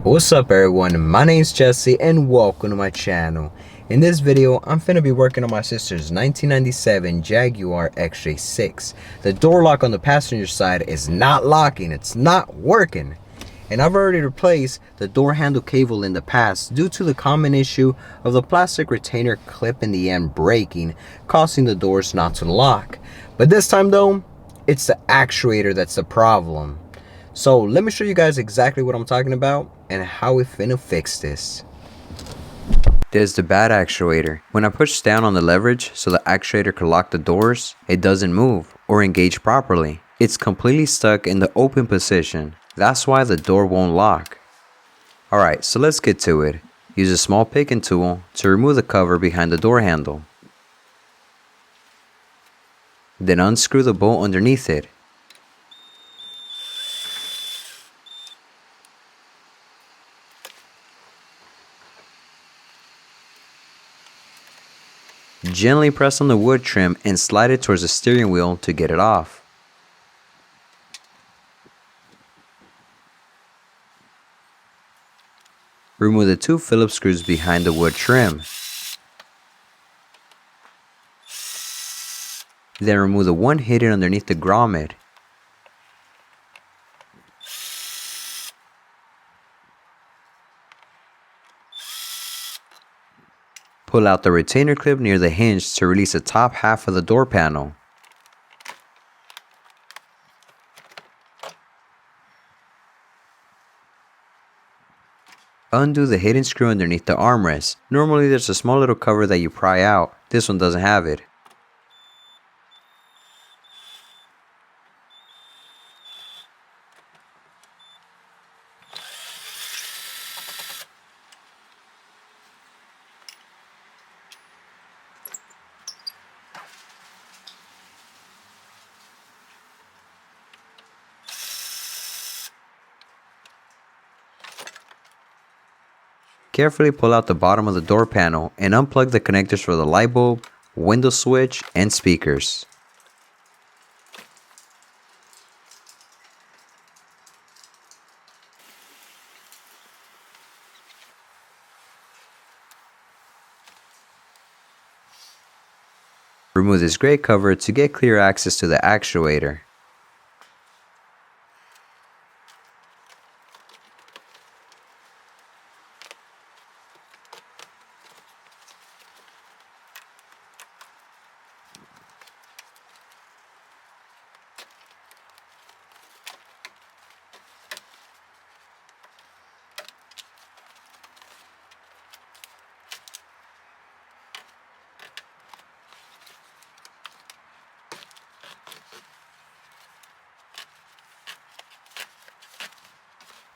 What's up everyone, my name's Jesse and welcome to my channel. In this video, I'm finna be working on my sister's 1997 Jaguar XJ6. The door lock on the passenger side is not locking, it's not working. And I've already replaced the door handle cable in the past due to the common issue of the plastic retainer clip in the end breaking, causing the doors not to lock. But this time though, it's the actuator that's the problem. So let me show you guys exactly what I'm talking about and how we finna fix this. There's the bad actuator. When I push down on the leverage so the actuator can lock the doors, it doesn't move or engage properly. It's completely stuck in the open position. That's why the door won't lock. Alright, so let's get to it. Use a small picking tool to remove the cover behind the door handle. Then unscrew the bolt underneath it. Gently press on the wood trim and slide it towards the steering wheel to get it off. Remove the two Phillips screws behind the wood trim. Then remove the one hidden underneath the grommet. Pull out the retainer clip near the hinge to release the top half of the door panel. Undo the hidden screw underneath the armrest. Normally there's a small little cover that you pry out. This one doesn't have it. Carefully pull out the bottom of the door panel and unplug the connectors for the light bulb, window switch, and speakers. Remove this gray cover to get clear access to the actuator.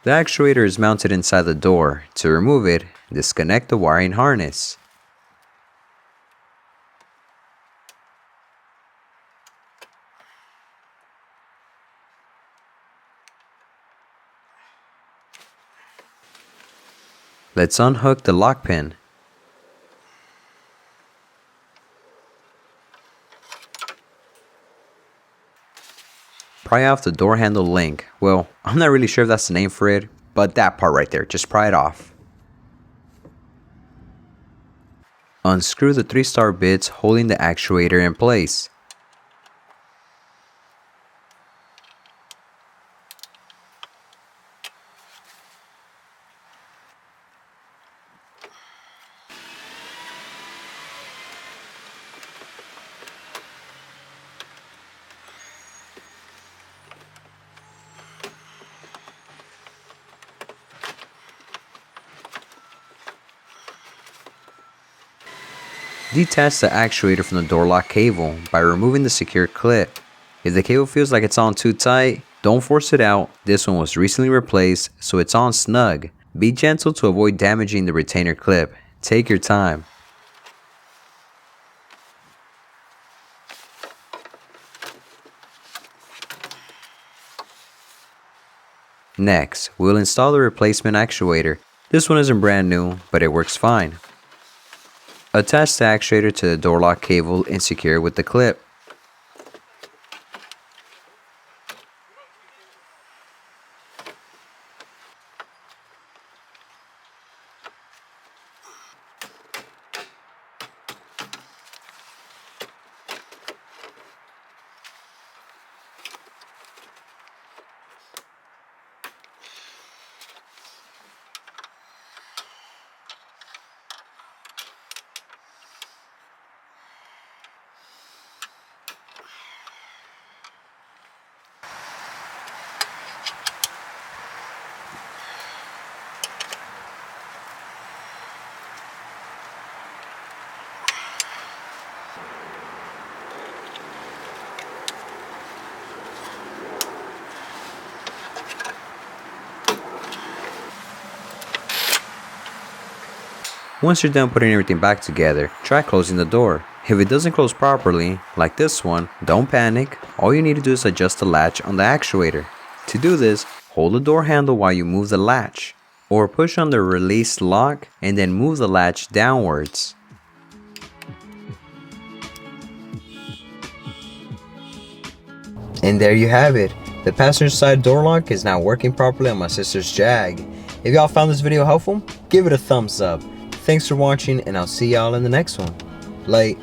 The actuator is mounted inside the door. To remove it, disconnect the wiring harness. Let's unhook the lock pin. Pry off the door handle link. Well, I'm not really sure if that's the name for it, but that part right there, just pry it off. Unscrew the 3-star bits holding the actuator in place. Detach the actuator from the door lock cable by removing the secure clip. If the cable feels like it's on too tight, don't force it out. This one was recently replaced, so it's on snug. Be gentle to avoid damaging the retainer clip. Take your time. Next, we'll install the replacement actuator. This one isn't brand new, but it works fine. Attach the actuator to the door lock cable and secure it with the clip. Once you're done putting everything back together, try closing the door. If it doesn't close properly, like this one, don't panic. All you need to do is adjust the latch on the actuator. To do this, hold the door handle while you move the latch, or push on the release lock and then move the latch downwards. And there you have it. The passenger side door lock is now working properly on my sister's Jag. If y'all found this video helpful, give it a thumbs up. Thanks for watching, and I'll see y'all in the next one. Late.